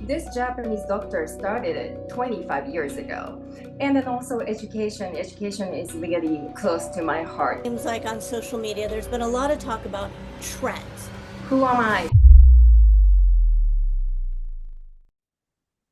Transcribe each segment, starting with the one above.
This Japanese doctor started it 25 years ago. And then also education is really close to my heart. Seems like on social media, there's been a lot of talk about trends. Who am I?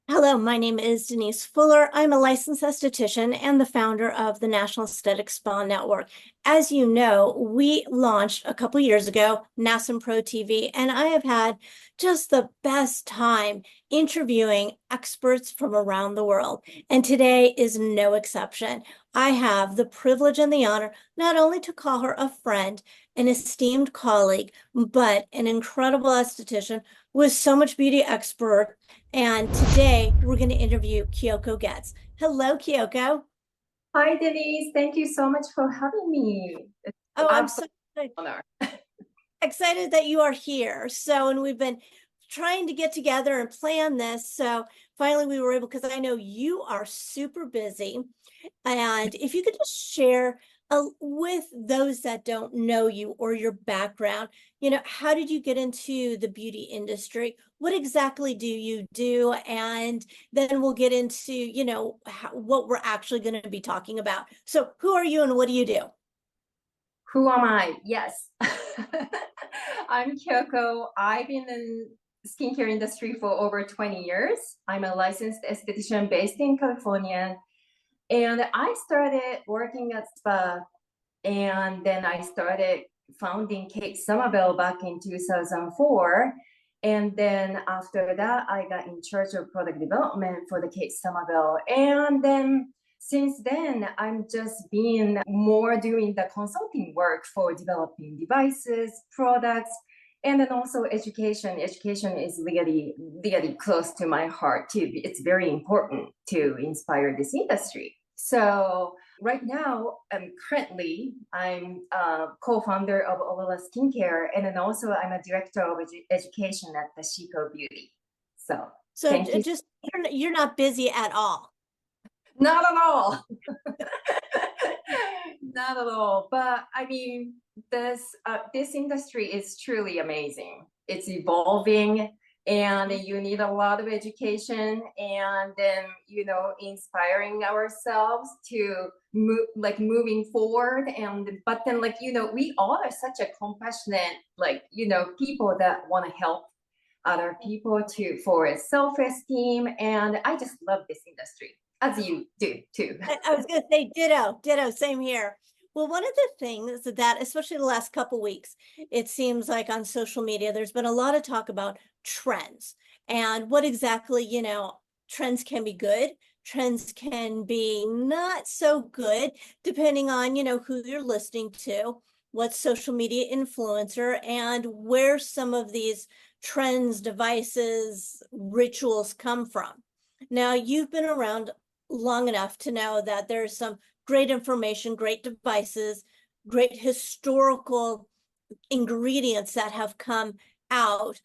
Hello, my name is Denise Fuller. I'm a licensed esthetician and the founder of the National Aesthetic Spa Network. As you know, we launched a couple years ago, NASNPROtv, and I have had just the best time interviewing experts from around the world. And today is no exception. I have the privilege and the honor not only to call her a friend, an esteemed colleague, but an incredible esthetician with so much beauty expert. And today we're going to interview Kyoko Getz. Hello, Kyoko. Hi, Denise. Thank you so much for having me. I'm so excited that you are here. And we've been trying to get together and plan this. So finally we were able, because I know you are super busy. And if you could just share with those that don't know you or your background, how did you get into the beauty industry? What exactly do you do? And then we'll get into, what we're actually going to be talking about. So who are you and what do you do? Who am I? Yes. I'm Kyoko. I've been in skincare industry for over 20 years. I'm a licensed esthetician based in California. And I started working at spa, and then I started founding Kate Somerville back in 2004. And then after that, I got in charge of product development for the Kate Somerville. And then since then, I'm just being more doing the consulting work for developing devices, products, and then also education. Education is really, really close to my heart too. It's very important to inspire this industry. So right now, currently, I'm a co-founder of Olala Skincare, and then also I'm a director of education at the Chico Beauty. So thank you. Just you're not busy at all. Not at all. Not at all. But I mean, this industry is truly amazing. It's evolving, and you need a lot of education, and then inspiring ourselves to move, like moving forward. And but then, we all are such a compassionate, people that want to help other people for self-esteem. And I just love this industry, as you do too. I was going to say ditto, same here. Well, one of the things that, especially the last couple of weeks, it seems like on social media, there's been a lot of talk about trends and what exactly, trends can be good. Trends can be not so good, depending on, who you're listening to, what social media influencer, and where some of these trends, devices, rituals come from. Now, you've been around long enough to know that there's some great information, great devices, great historical ingredients that have come out,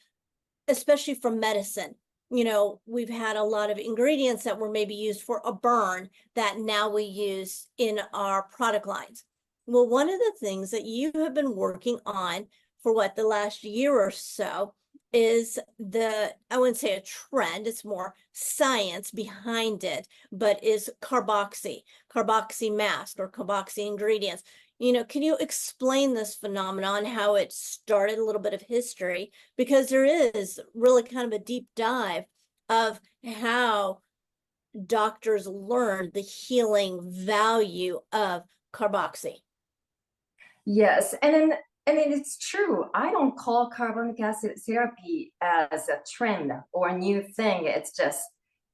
especially from medicine. We've had a lot of ingredients that were maybe used for a burn that now we use in our product lines. Well, one of the things that you have been working on for the last year or so is I wouldn't say a trend, it's more science behind it, but is carboxy mask or carboxy ingredients. Can you explain this phenomenon, how it started, a little bit of history, because there is really kind of a deep dive of how doctors learned the healing value of carboxy. Yes, and it's true. I don't call carbonic acid therapy as a trend or a new thing. It's just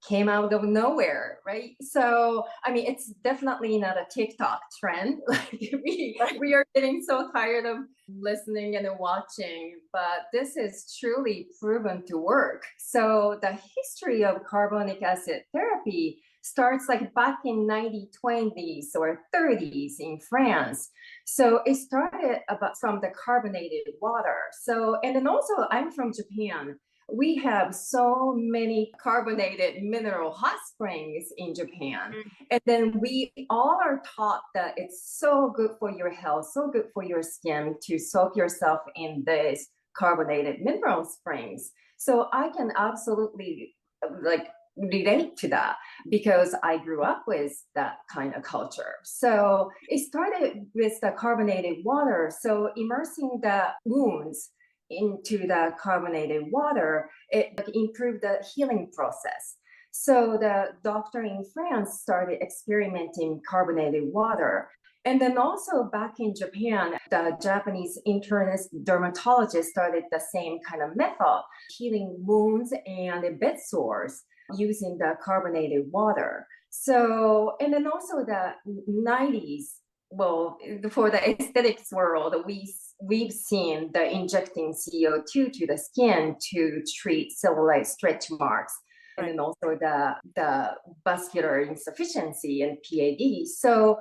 came out of nowhere, right? So, I mean, it's definitely not a TikTok trend. We are getting so tired of listening and watching, but this is truly proven to work. So the history of carbonic acid therapy starts back in 1920s or 30s in France. So it started from the carbonated water. So, and then also I'm from Japan. We have so many carbonated mineral hot springs in Japan. And then we all are taught that it's so good for your health, so good for your skin to soak yourself in these carbonated mineral springs. So I can absolutely like relate to that because I grew up with that kind of culture. So it started with the carbonated water. So immersing the wounds into the carbonated water, it improved the healing process. So the doctor in France started experimenting carbonated water. And then also back in Japan, the Japanese internist dermatologist started the same kind of method, healing wounds and bed sores using the carbonated water. So, and then also the 90s, well, for the aesthetics world, we've seen the injecting CO2 to the skin to treat cellulite stretch marks. And then also the vascular insufficiency and PAD. So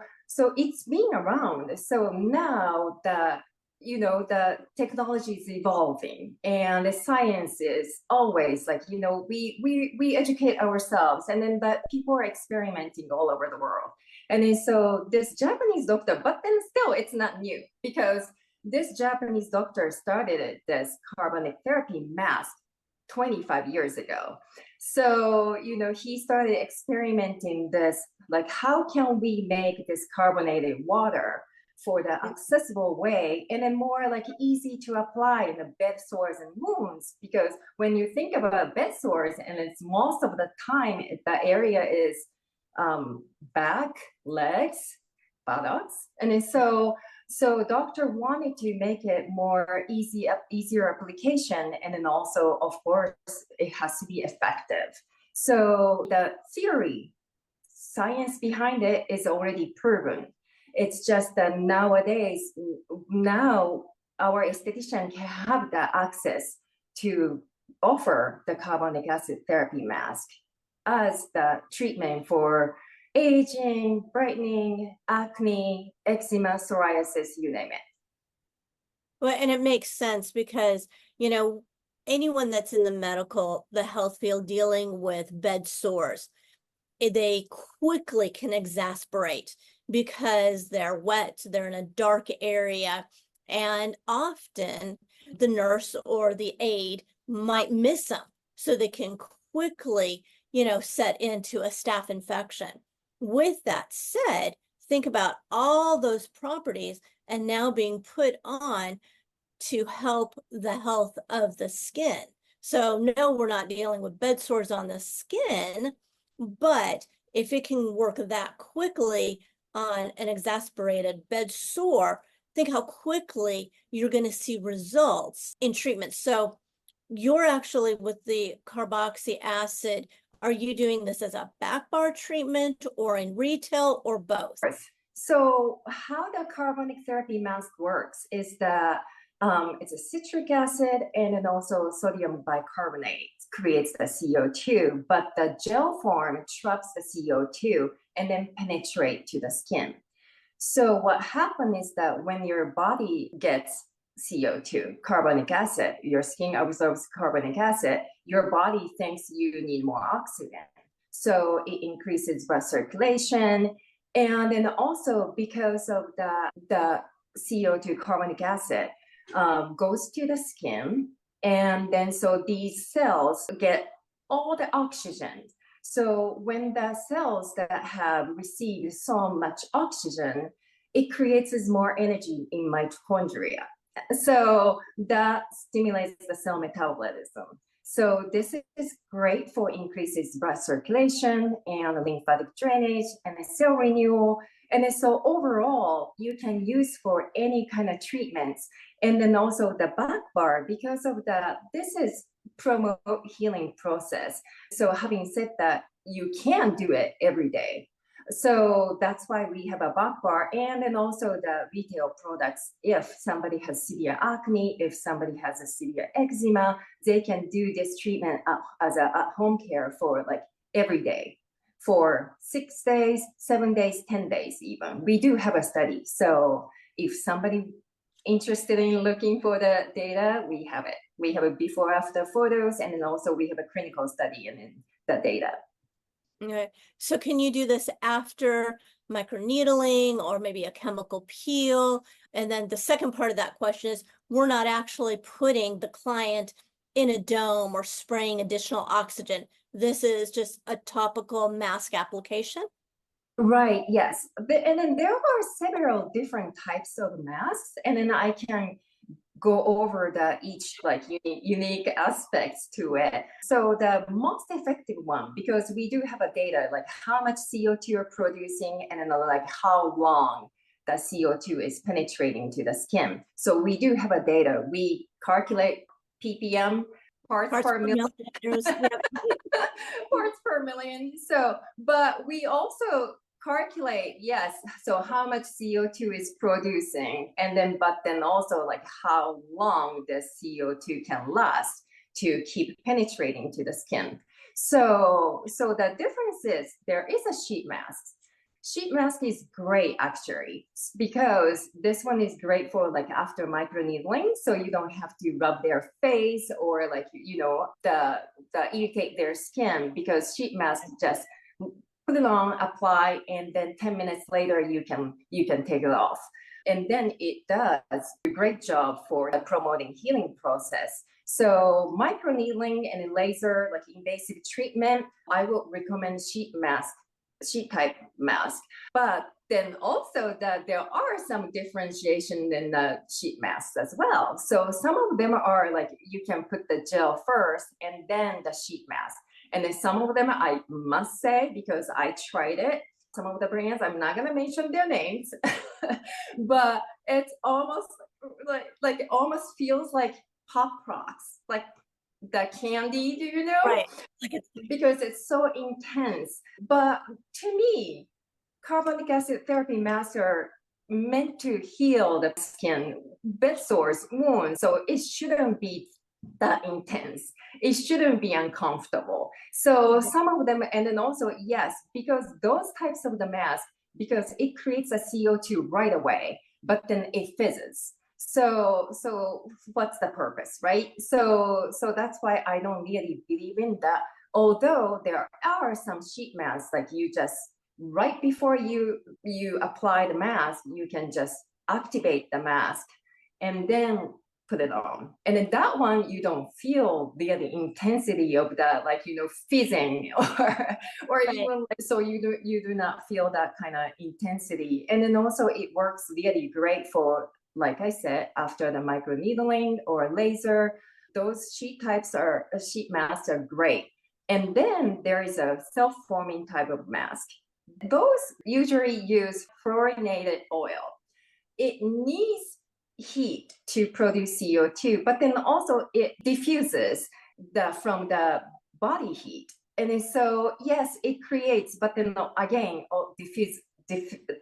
it's been around. So now the technology is evolving and the science is always like, we educate ourselves and then that people are experimenting all over the world. And then so this Japanese doctor, but then still it's not new because this Japanese doctor started this carbonic therapy mask 25 years ago. So, he started experimenting this, like, how can we make this carbonated water for the accessible way and then more like easy to apply in the bed sores and wounds? Because when you think about bed sores, and it's most of the time the area is back, legs, buttocks, and then so doctor wanted to make it more easier application, and then also, of course, it has to be effective. So the theory, science behind it is already proven. It's just that nowadays, now our esthetician can have the access to offer the carbonic acid therapy mask as the treatment for aging, brightening, acne, eczema, psoriasis, you name it. Well, and it makes sense because, anyone that's in the health field dealing with bed sores, they quickly can exasperate because they're wet, they're in a dark area, and often the nurse or the aide might miss them. So they can quickly, set into a staph infection. With that said, think about all those properties and now being put on to help the health of the skin. So no, we're not dealing with bed sores on the skin, but if it can work that quickly on an exasperated bed sore, think how quickly you're going to see results in treatment. So you're actually with the carboxy acid, are you doing this as a back bar treatment or in retail or both? So how the carbonic therapy mask works is that it's a citric acid and then also sodium bicarbonate creates the CO2, but the gel form traps the CO2 and then penetrate to the skin. So what happens is that when your body gets CO2, carbonic acid, your skin absorbs carbonic acid, your body thinks you need more oxygen. So it increases blood circulation. And then also because of the CO2 carbonic acid goes to the skin. And then so these cells get all the oxygen. So when the cells that have received so much oxygen, it creates more energy in mitochondria. So that stimulates the cell metabolism. So this is great for increases blood circulation and lymphatic drainage and cell renewal. And so overall, you can use for any kind of treatments. And then also the back bar, because of this is promote healing process. So having said that, you can do it every day. So that's why we have a back bar, and then also the retail products. If somebody has severe acne, if somebody has a severe eczema, they can do this treatment as a at-home care for like every day for 6 days, 7 days, 10 days even. We do have a study. So if somebody interested in looking for the data, we have it. We have a before after photos, and then also we have a clinical study and then the data. Okay, so can you do this after microneedling or maybe a chemical peel? And then the second part of that question is, we're not actually putting the client in a dome or spraying additional oxygen. this is just a topical mask application? Right, yes. And then there are several different types of masks, and then I can go over the each like unique aspects to it. So the most effective one, because we do have a data like how much CO2 you're producing and then like how long the CO2 is penetrating to the skin. So we do have a data. We calculate ppm, parts per million. Parts per million. So, but we also calculate, yes, so how much CO2 is producing, and then, but then also like how long the CO2 can last to keep penetrating to the skin. So the difference is there is a sheet mask. Sheet mask is great actually, because this one is great for like after microneedling, so you don't have to rub their face or like, you know, the irritate their skin, because sheet mask just put it on, apply, and then 10 minutes later you can take it off. And then it does a great job for the promoting healing process. So microneedling and laser, like invasive treatment, I would recommend sheet type mask. But then also that there are some differentiation in the sheet masks as well. So some of them are like you can put the gel first and then the sheet mask. And then some of them, I must say, because I tried it, some of the brands, I'm not going to mention their names, but it's almost like it almost feels like Pop Rocks, like the candy, do you know? Right. Because it's so intense. But to me, carbonic acid therapy masks are meant to heal the skin, bed sores, wounds. So it shouldn't be that intense. It shouldn't be uncomfortable. So some of them, and then also, yes, because those types of the mask, because it creates a CO2 right away, but then it fizzes. So what's the purpose, right? So that's why I don't really believe in that. Although there are some sheet masks, like you just right before you apply the mask, you can just activate the mask and then put it on. And in that one, you don't feel the intensity of the, like, you know, fizzing or right. Even like, so you do not feel that kind of intensity. And then also it works really great for, like I said, after the microneedling or laser. Those sheet masks are great. And then there is a self-forming type of mask. Those usually use fluorinated oil. It needs heat to produce CO2, but then also it diffuses from the body heat. And then so, yes, it creates, but then again,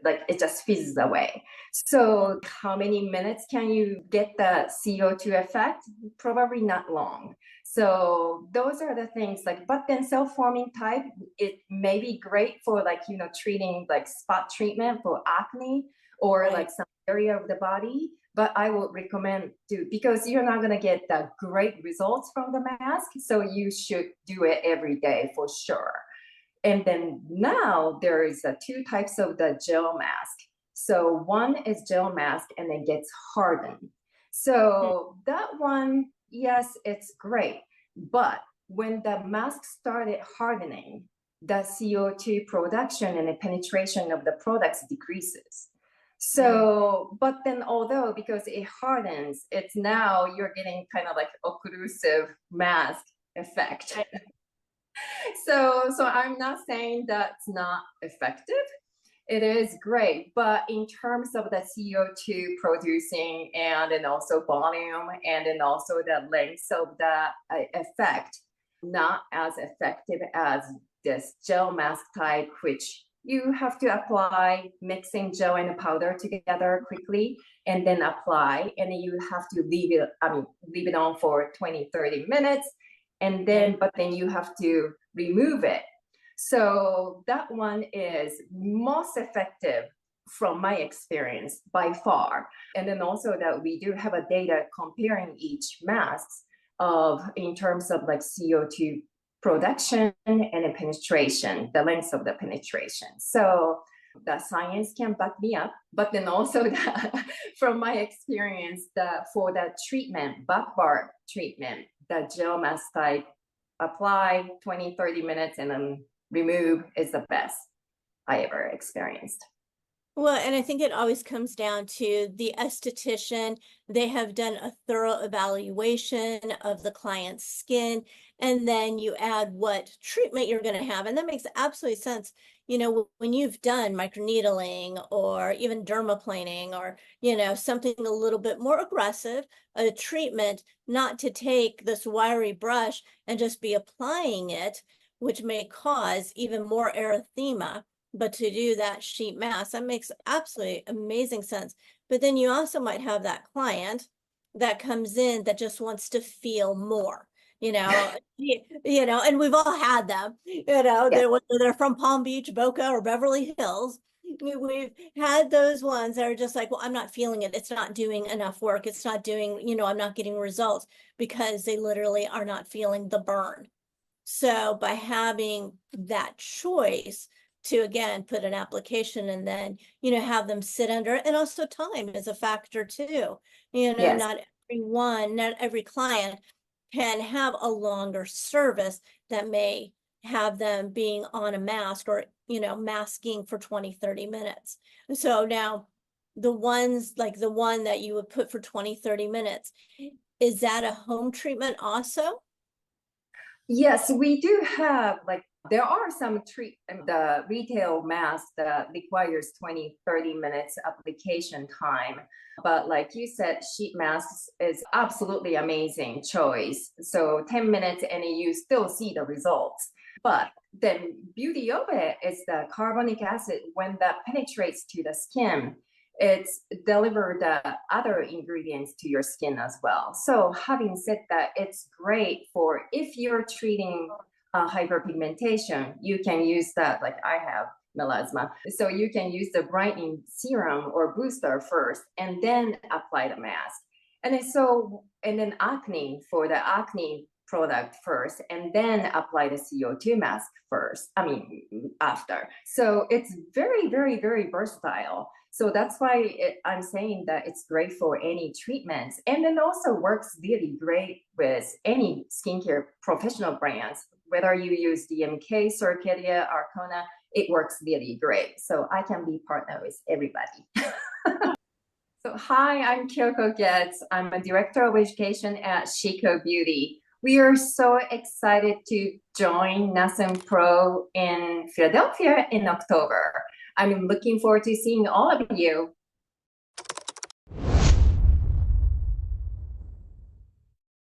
like it just fizzes away. So how many minutes can you get the CO2 effect? Probably not long. So those are the things, like, but then self-forming type, it may be great for, like, you know, treating like spot treatment for acne or right. Like some area of the body. But I would recommend because you're not going to get the great results from the mask. So you should do it every day for sure. And then now there is two types of the gel mask. So one is gel mask and it gets hardened. So that one, yes, it's great. But when the mask started hardening, the CO2 production and the penetration of the products decreases. So, but then although because it hardens, it's now you're getting kind of like occlusive mask effect. So I'm not saying that's not effective. It is great, but in terms of the CO2 producing and then also volume and then also the length of the effect, not as effective as this gel mask type, which you have to apply, mixing gel and powder together quickly and then apply, and then you have to leave it on for 20-30 minutes, and then but then you have to remove it. So that one is most effective from my experience by far. And then also that we do have a data comparing each masks in terms of like CO2 production and penetration, the length of the penetration. So the science can back me up, but then also from my experience, for the treatment, back bar treatment, the gel mask type apply 20, 30 minutes and then remove is the best I ever experienced. Well, and I think it always comes down to the esthetician. They have done a thorough evaluation of the client's skin, and then you add what treatment you're going to have. And that makes absolute sense. You know, when you've done microneedling or even dermaplaning or, you know, something a little bit more aggressive, a treatment, not to take this wiry brush and just be applying it, which may cause even more erythema. But to do that sheet mask, that makes absolutely amazing sense. But then you also might have that client that comes in that just wants to feel more, you know, you know, and we've all had them, you know, Yes. whether they're from Palm Beach, Boca, or Beverly Hills. We've had those ones that are just like, well, I'm not feeling it. It's not doing enough work. It's not doing, you know, I'm not getting results because they literally are not feeling the burn. So by having that choice to, again, put an application and then, you know, have them sit under, and also time is a factor too. You know, Yes. not every client can have a longer service that may have them being on a mask or, you know, masking for 20, 30 minutes. So now the ones like the one that you would put for 20, 30 minutes, is that a home treatment also? Yes, we do have like there are some the retail mask that requires 20, 30 minutes application time. But like you said, sheet masks is absolutely amazing choice. So 10 minutes and you still see the results. But the beauty of it is the carbonic acid, when that penetrates to the skin, it's deliver the other ingredients to your skin as well. So having said that, it's great for if you're treating hyperpigmentation, you can use that, like I have melasma. So you can use the brightening serum or booster first and then apply the mask. And then acne for the acne product first and then apply the CO2 mask after. So it's very, very, very versatile. So that's why I'm saying that it's great for any treatments. And then also works really great with any skincare professional brands, whether you use DMK, Circadia, Arcona, it works really great. So I can be partner with everybody. So hi, I'm Kyoko Getz. I'm a director of education at Chico Beauty. We are so excited to join NASNPRO in Philadelphia in October. I'm looking forward to seeing all of you.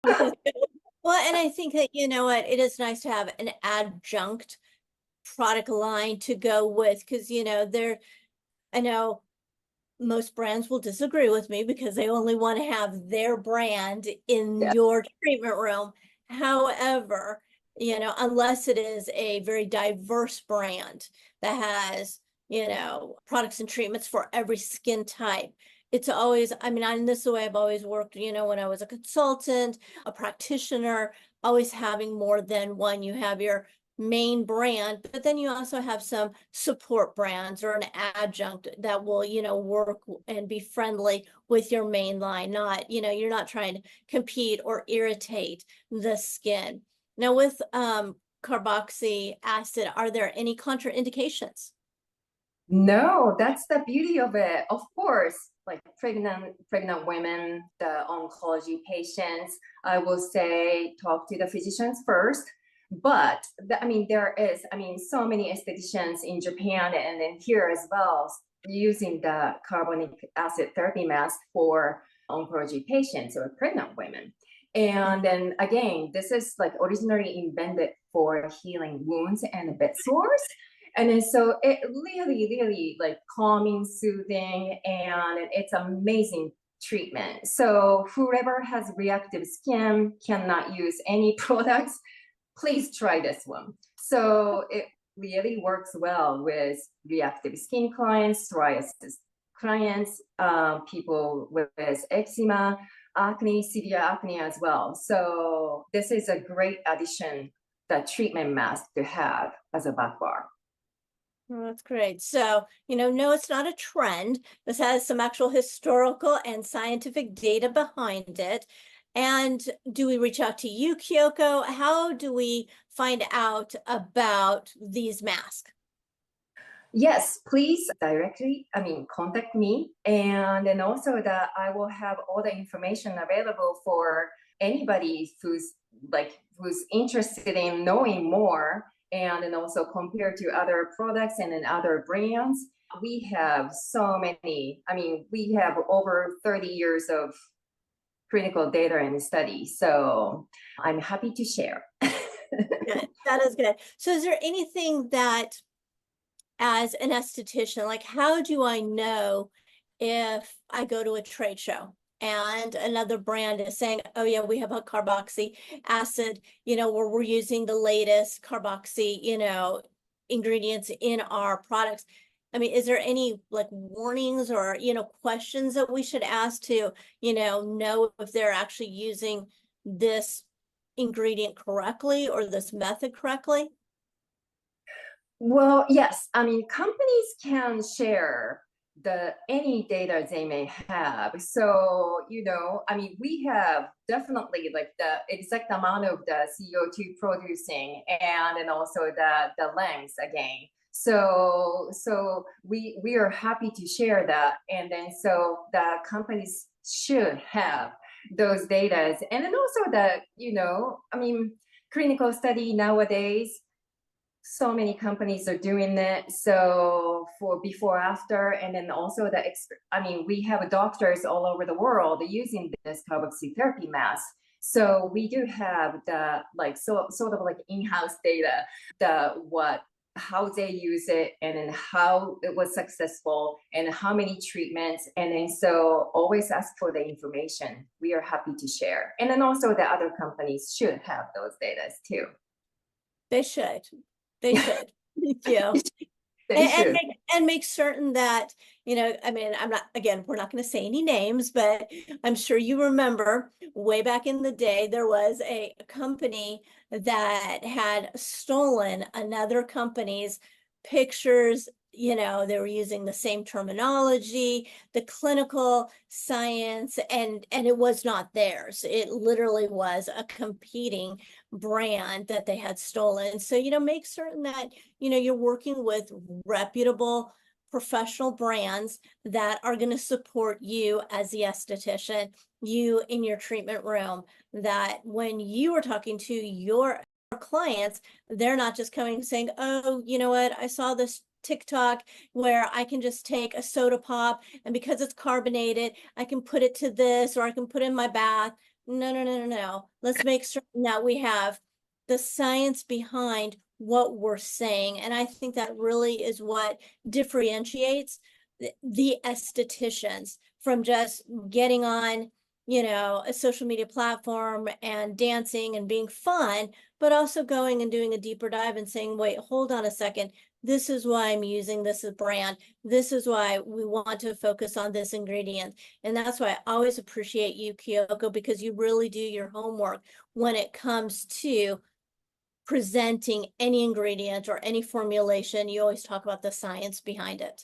Well, and I think that, you know what, it is nice to have an adjunct product line to go with, because, you know, I know most brands will disagree with me because they only want to have their brand in Yeah. your treatment room. However, you know, unless it is a very diverse brand that has, you know, products and treatments for every skin type, it's always, I mean, and this is the way I've always worked, you know, when I was a consultant, a practitioner, always having more than one. You have your main brand, but then you also have some support brands or an adjunct that will, you know, work and be friendly with your main line. Not, you know, you're not trying to compete or irritate the skin. Now with carboxy acid, are there any contraindications? No, that's the beauty of it. Of course, like pregnant women, the oncology patients, I will say talk to the physicians first. But so many estheticians in Japan and then here as well using the carbonic acid therapy mask for oncology patients or pregnant women. And then again, this is like originally invented for healing wounds and bed sores. And then so it really, really like calming, soothing, and it's amazing treatment. So whoever has reactive skin cannot use any products, please try this one. So it really works well with reactive skin clients, psoriasis clients, people with eczema, acne, severe acne as well. So this is a great addition, the treatment mask to have as a back bar. Oh, that's great. So, you know, no, it's not a trend. This has some actual historical and scientific data behind it. And do we reach out to you, Kyoko? How do we find out about these masks? Yes, please contact me. And then also that I will have all the information available for anybody who's interested in knowing more, and then also compared to other products and then other brands. We have so many, we have over 30 years of clinical data and studies. So I'm happy to share. Good. That is good. So is there anything that, as an esthetician, like how do I know if I go to a trade show and another brand is saying, oh yeah, we have a carboxy acid, where we're using the latest carboxy, ingredients in our products? I mean, is there any like warnings or, questions that we should ask to, know if they're actually using this ingredient correctly or this method correctly? Well, yes. Companies can share any data they may have. So, we have definitely like the exact amount of the CO2 producing, and then also the lengths again. So we are happy to share that. And then so the companies should have those data. And then also clinical study nowadays, so many companies are doing it. So for before, after, and then also we have doctors all over the world using this carboxytherapy mask. So we do have the sort of like in-house data, how they use it, and then how it was successful, and how many treatments. And then so always ask for the information. We are happy to share. And then also the other companies should have those data too. They should. They should. Thank you. And make certain that, I'm not, again, we're not going to say any names, but I'm sure you remember way back in the day, there was a company that had stolen another company's pictures. They were using the same terminology, the clinical science, and it was not theirs. It literally was a competing brand that they had stolen. So, make certain that, you're working with reputable professional brands that are going to support you as the esthetician, you in your treatment room, that when you are talking to your clients, they're not just coming and saying, oh, you know what, I saw this TikTok where I can just take a soda pop, and because it's carbonated, I can put it to this, or I can put it in my bath. No. Let's make sure that we have the science behind what we're saying. And I think that really is what differentiates the estheticians from just getting on, a social media platform and dancing and being fun, but also going and doing a deeper dive and saying, wait, hold on a second. This is why I'm using this brand. This is why we want to focus on this ingredient. And that's why I always appreciate you, Kyoko, because you really do your homework when it comes to presenting any ingredient or any formulation. You always talk about the science behind it.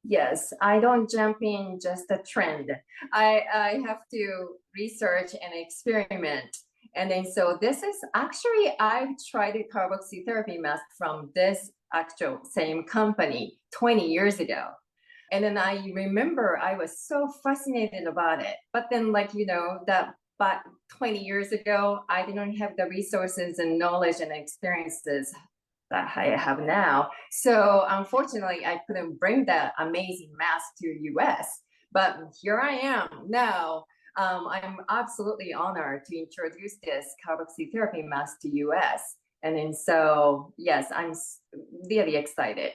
Yes, I don't jump in just a trend. I have to research and experiment. And then so this is actually, I've tried a carboxytherapy mask from this actual same company 20 years ago. And then I remember I was so fascinated about it. But then but 20 years ago, I didn't have the resources and knowledge and experiences that I have now. So unfortunately, I couldn't bring that amazing mask to US. But here I am now. I'm absolutely honored to introduce this carboxytherapy mask to US. And then so, yes, I'm really excited.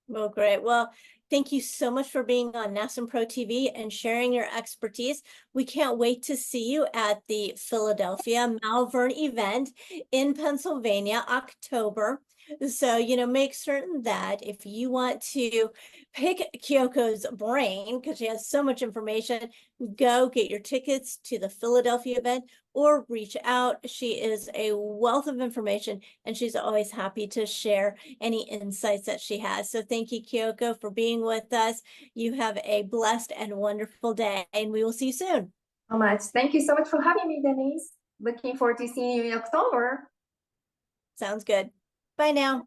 Well, great. Well, thank you so much for being on NASNPRO TV and sharing your expertise. We can't wait to see you at the Philadelphia Malvern event in Pennsylvania, October. So, make certain that if you want to pick Kyoko's brain, because she has so much information, go get your tickets to the Philadelphia event or reach out. She is a wealth of information, and she's always happy to share any insights that she has. So thank you, Kyoko, for being with us. You have a blessed and wonderful day, and we will see you soon. So much. Thank you so much for having me, Denise. Looking forward to seeing you in October. Sounds good. Bye now.